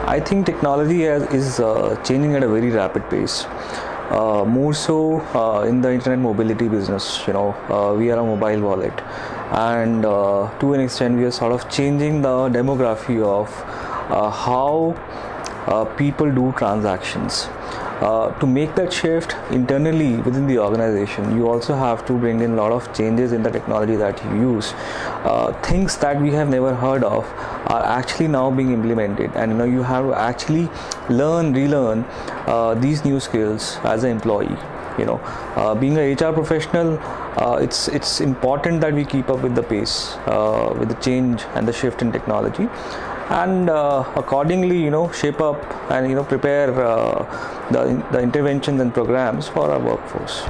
I think technology is changing at a very rapid pace. More so in the internet mobility business. We are a mobile wallet, and to an extent, we are sort of changing the demography of how people do transactions. To make that shift internally within the organization, you also have to bring in a lot of changes in the technology that you use. Things that we have never heard of are actually now being implemented, and you have to actually relearn these new skills as an employee. Being a HR professional, it's important that we keep up with the pace, with the change and the shift in technology, and accordingly shape up and prepare the interventions and programs for our workforce.